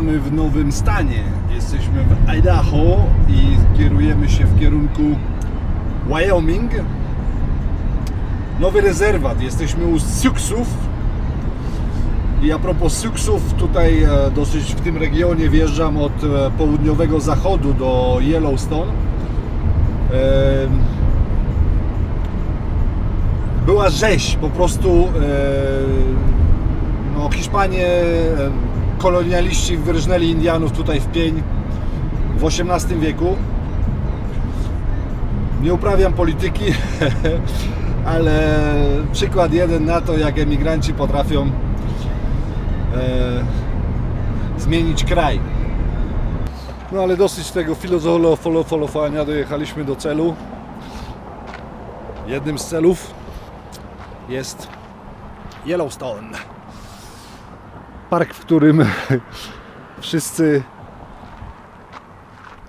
witamy w nowym stanie. Jesteśmy w Idaho i kierujemy się w kierunku Wyoming. Nowy rezerwat. Jesteśmy u Siouxów. I a propos Siouxów, tutaj dosyć w tym regionie wjeżdżam od południowego zachodu do Yellowstone. Była rzeź, po prostu no, Hiszpanie, kolonialiści wyrżnęli Indianów tutaj w pień w XVIII wieku. Nie uprawiam polityki, ale przykład jeden na to, jak emigranci potrafią zmienić kraj. No ale dosyć tego filozofalowania, dojechaliśmy do celu. Jednym z celów jest Yellowstone. Park, w którym wszyscy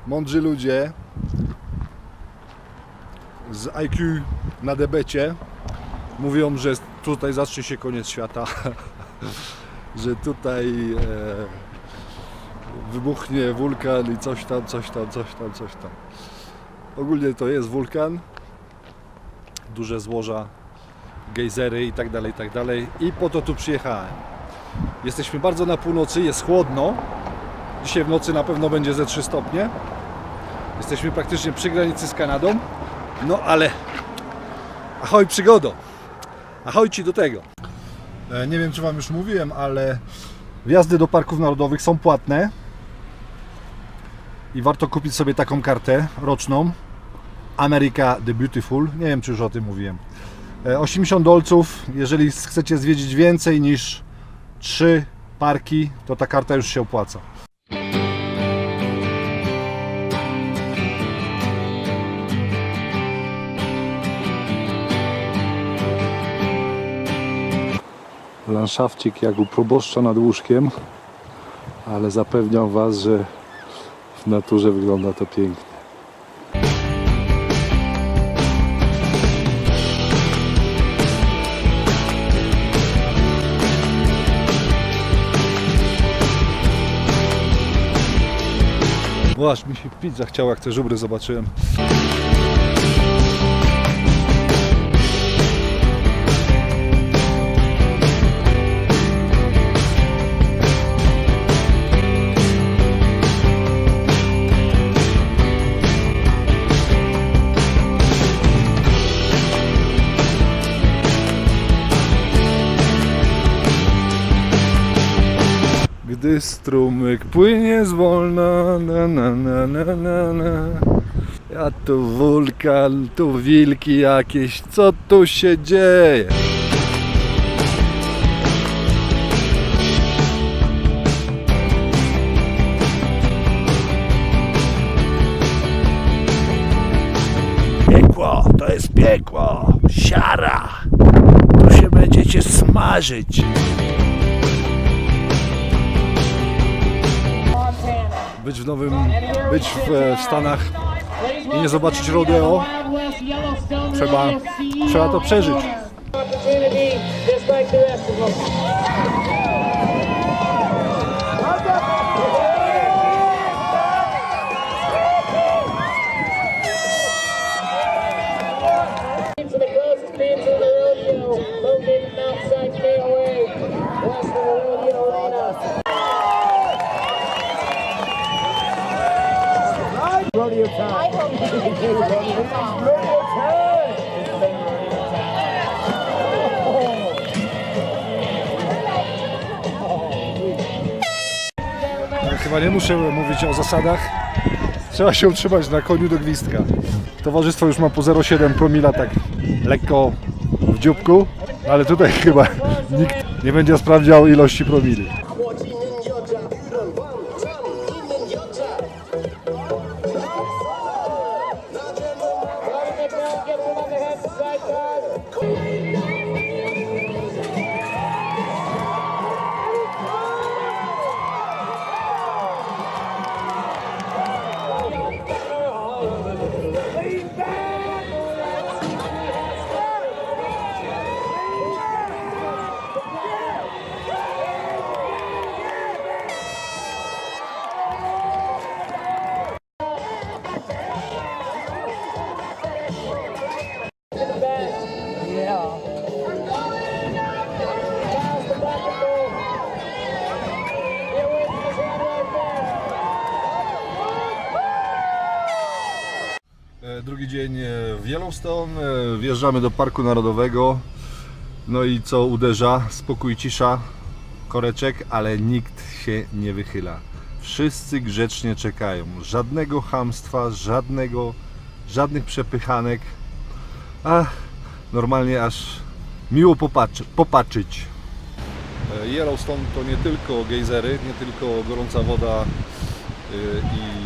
mądrzy ludzie z IQ na debecie mówią, że tutaj zacznie się koniec świata, że tutaj wybuchnie wulkan i coś tam. Ogólnie to jest wulkan, duże złoża, gejzery i tak dalej i po to tu przyjechałem. Jesteśmy bardzo na północy, jest chłodno. Dzisiaj w nocy na pewno będzie ze 3 stopnie. Jesteśmy praktycznie przy granicy z Kanadą. No ale ahoj przygodo! Ahoj ci do tego! Nie wiem, czy wam już mówiłem, ale wjazdy do parków narodowych są płatne. I warto kupić sobie taką kartę roczną. America the Beautiful. Nie wiem, czy już o tym mówiłem. $80. Jeżeli chcecie zwiedzić więcej niż 3 parki, to ta karta już się opłaca. Landszafcik jak u proboszcza nad łóżkiem, ale zapewniam was, że w naturze wygląda to pięknie. Aż mi się pić zachciało, jak te żubry zobaczyłem. Gdy strumyk płynie zwolna, a tu wulkan, tu wilki jakieś, co tu się dzieje? Piekło, to jest piekło, siara, tu się będziecie smażyć. Być w Stanach i nie zobaczyć rodeo, trzeba to przeżyć. Rodeo time. Rodeo time. Chyba nie muszę mówić o zasadach. Trzeba się utrzymać na koniu do gwizdka. Towarzystwo już ma po 0,7 promila, tak lekko w dzióbku, ale tutaj chyba nikt nie będzie sprawdzał ilości promili. Yellowstone, wjeżdżamy do Parku Narodowego. No i co uderza? Spokój, cisza, koreczek, ale nikt się nie wychyla. Wszyscy grzecznie czekają. Żadnego chamstwa, żadnych przepychanek. Normalnie aż miło popatrzeć. Yellowstone to nie tylko gejzery, nie tylko gorąca woda i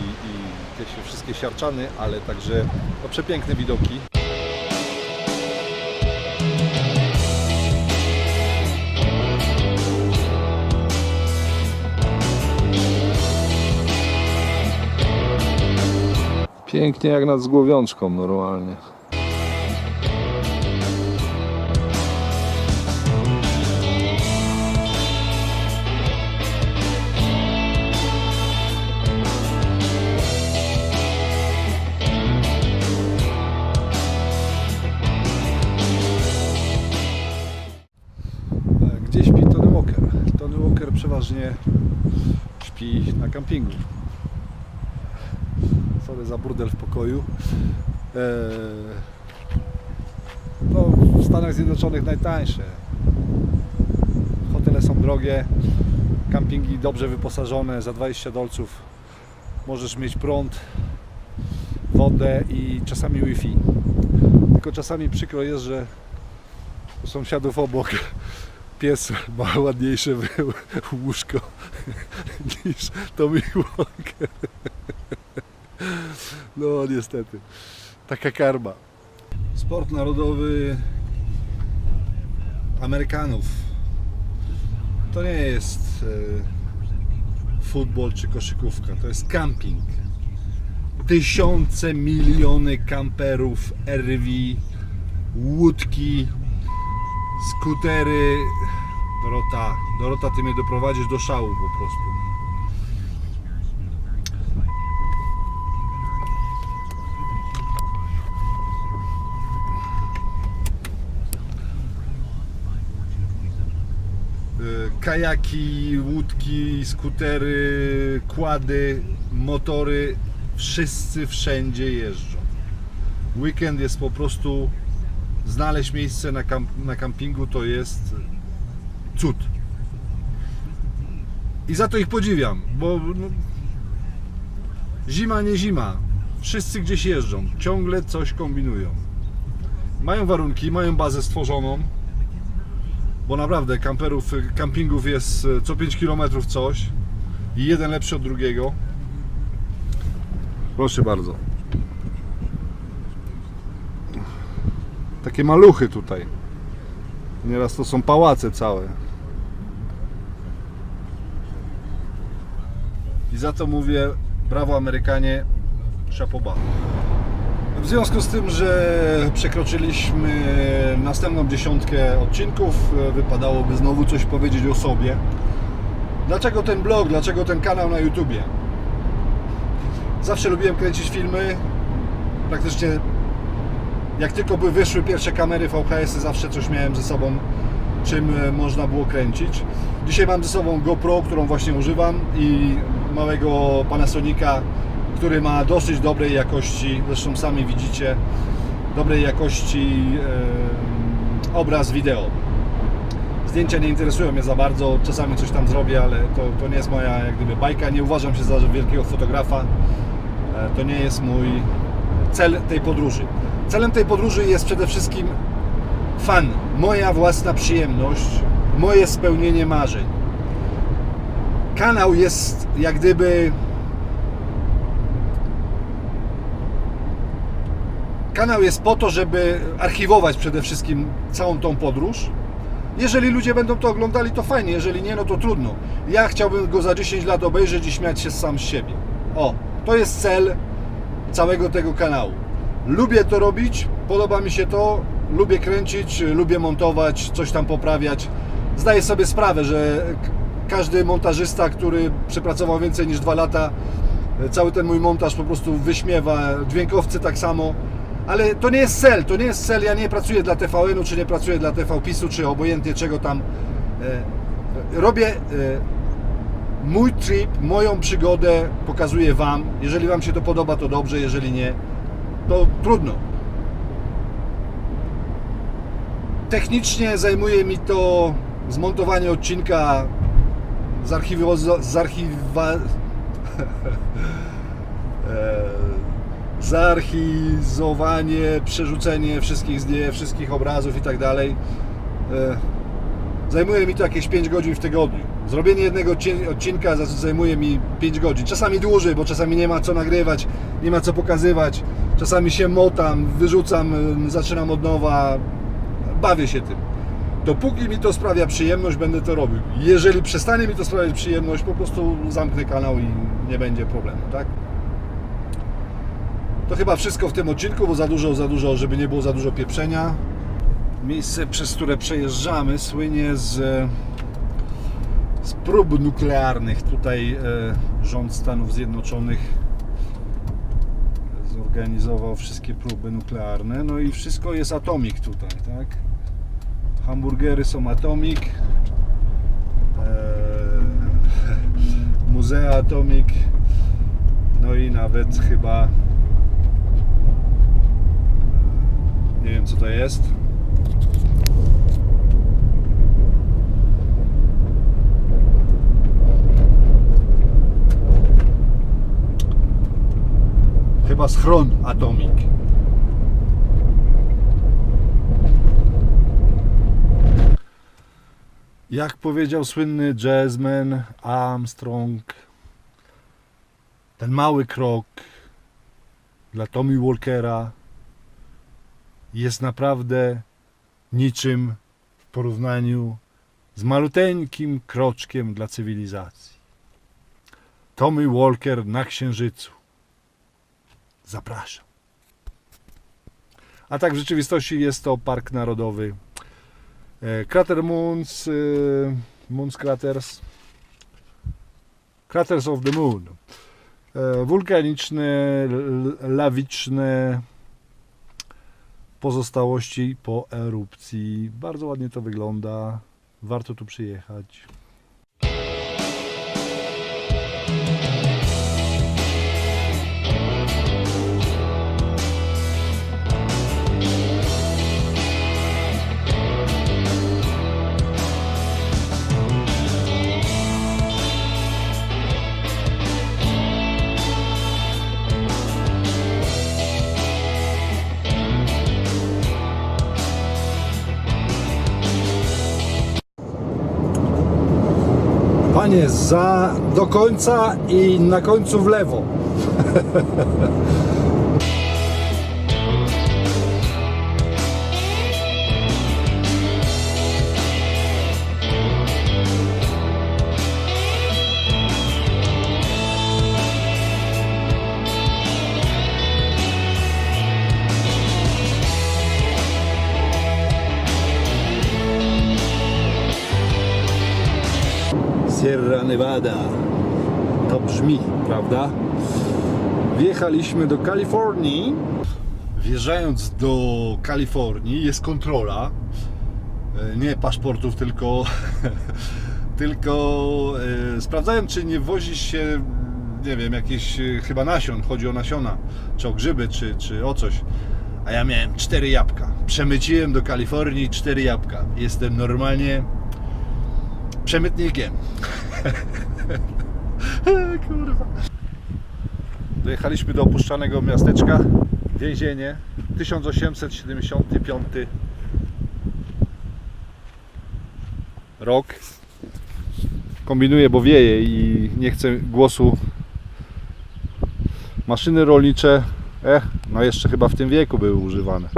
te wszystkie siarczany, ale także przepiękne widoki. Pięknie jak nad Zgłowiączką normalnie. Gdzie śpi Tony Walker? Tony Walker przeważnie śpi na kampingu. Sorry za burdel w pokoju. No, w Stanach Zjednoczonych najtańsze. Hotele są drogie, kampingi dobrze wyposażone. Za $20 możesz mieć prąd, wodę i czasami Wi-Fi. Tylko czasami przykro jest, że u sąsiadów obok pies ma ładniejsze łóżko niż Tommy Walker. No niestety, taka karma. Sport narodowy Amerykanów to nie jest futbol czy koszykówka, to jest camping. Tysiące, miliony kamperów, RV, łódki, skutery. Dorota, ty mnie doprowadzisz do szału po prostu. Kajaki, łódki, skutery, kłady, motory, wszyscy wszędzie jeżdżą. Weekend jest po prostu, znaleźć miejsce na kampingu to jest cud. I za to ich podziwiam, bo no, zima nie zima, wszyscy gdzieś jeżdżą, ciągle coś kombinują. Mają warunki, mają bazę stworzoną. Bo naprawdę kampingów jest co 5 km coś i jeden lepszy od drugiego. Proszę bardzo. Takie maluchy tutaj. Nieraz to są pałace całe. I za to mówię, brawo Amerykanie, chapeau bas. W związku z tym, że przekroczyliśmy następną 10 odcinków, wypadałoby znowu coś powiedzieć o sobie. Dlaczego ten blog, dlaczego ten kanał na YouTubie? Zawsze lubiłem kręcić filmy. Praktycznie jak tylko by wyszły pierwsze kamery VHS-y, zawsze coś miałem ze sobą, czym można było kręcić. Dzisiaj mam ze sobą GoPro, którą właśnie używam, i małego Panasonica, który ma dosyć dobrej jakości, zresztą sami widzicie, dobrej jakości obraz, wideo. Zdjęcia nie interesują mnie za bardzo, czasami coś tam zrobię, ale to nie jest moja jak gdyby bajka, nie uważam się za wielkiego fotografa, to nie jest mój cel tej podróży. Celem tej podróży jest przede wszystkim fan, moja własna przyjemność, moje spełnienie marzeń. Kanał jest jak gdyby... Kanał jest po to, żeby archiwować przede wszystkim całą tą podróż. Jeżeli ludzie będą to oglądali, to fajnie, jeżeli nie, no to trudno. Ja chciałbym go za 10 lat obejrzeć i śmiać się sam z siebie. O, to jest cel całego tego kanału. Lubię to robić, podoba mi się to, lubię kręcić, lubię montować, coś tam poprawiać. Zdaję sobie sprawę, że każdy montażysta, który przepracował więcej niż 2 lata, cały ten mój montaż po prostu wyśmiewa, dźwiękowcy tak samo. Ale to nie jest cel, to nie jest cel, ja nie pracuję dla TVN-u, czy nie pracuję dla TV PiS-u, czy obojętnie czego tam. Robię mój trip, moją przygodę, pokazuję Wam. Jeżeli Wam się to podoba, to dobrze, jeżeli nie, to trudno. Technicznie zajmuje mi to zmontowanie odcinka, zarchizowanie, przerzucenie wszystkich obrazów i tak dalej. Zajmuje mi to jakieś 5 godzin w tygodniu. Zrobienie jednego odcinka zajmuje mi 5 godzin. Czasami dłużej, bo czasami nie ma co nagrywać, nie ma co pokazywać. Czasami się motam, wyrzucam, zaczynam od nowa. Bawię się tym. Dopóki mi to sprawia przyjemność, będę to robił. Jeżeli przestanie mi to sprawiać przyjemność, po prostu zamknę kanał i nie będzie problemu, tak? To chyba wszystko w tym odcinku, bo za dużo, żeby nie było za dużo pieprzenia. Miejsce, przez które przejeżdżamy, słynie z prób nuklearnych. Tutaj rząd Stanów Zjednoczonych zorganizował wszystkie próby nuklearne. No i wszystko jest Atomic tutaj, tak? Hamburgery są Atomic, Muzea Atomic, no i nawet chyba, nie wiem co to jest. Chyba schron Atomic. Jak powiedział słynny jazzman Armstrong, ten mały krok dla Tommy Walkera jest naprawdę niczym w porównaniu z maluteńkim kroczkiem dla cywilizacji. Tommy Walker na Księżycu. Zapraszam. A tak w rzeczywistości jest to Park Narodowy Crater Moons, Moon's Craters, Craters of the Moon. Wulkaniczne, lawiczne pozostałości po erupcji. Bardzo ładnie to wygląda. Warto tu przyjechać. Panie, do końca i na końcu w lewo. Sierra Nevada. To brzmi, prawda? Wjechaliśmy do Kalifornii. Wjeżdżając do Kalifornii jest kontrola. Nie paszportów, tylko sprawdzają, czy nie wozi się, nie wiem, jakieś chyba nasion. Chodzi o nasiona, czy o grzyby, czy o coś. A ja miałem 4 jabłka. Przemyciłem do Kalifornii 4 jabłka. Jestem normalnie przemytnikiem. Kurwa. Dojechaliśmy do opuszczanego miasteczka. Więzienie. 1875 rok. Kombinuję, bo wieje i nie chcę głosu. Maszyny rolnicze. No jeszcze chyba w tym wieku były używane.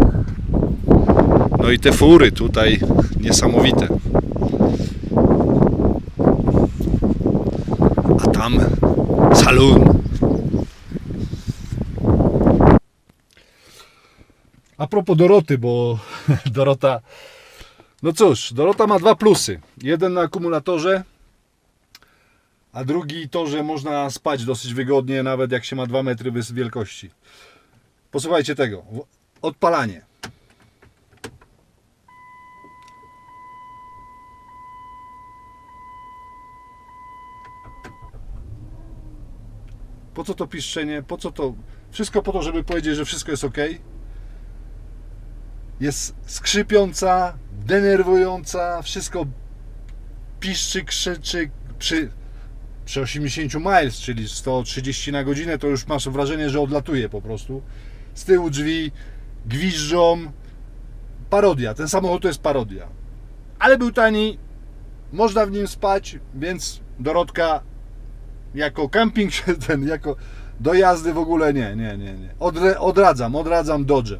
No i te fury tutaj niesamowite. A tam saloon. A propos Doroty, bo Dorota, no cóż, Dorota ma 2 plusy. Jeden na akumulatorze, a drugi to, że można spać dosyć wygodnie, nawet jak się ma 2 metry wielkości. Posłuchajcie tego. Odpalanie. Po co to piszczenie? Po co to? Wszystko po to, żeby powiedzieć, że wszystko jest ok. Jest skrzypiąca, denerwująca, wszystko piszczy, krzyczy przy 80 miles, czyli 130 na godzinę, to już masz wrażenie, że odlatuje po prostu. Z tyłu drzwi gwiżdżą. Parodia, ten samochód to jest parodia. Ale był tani, można w nim spać, więc Dorotka jako camping, jako do jazdy w ogóle nie. Odradzam Dodge.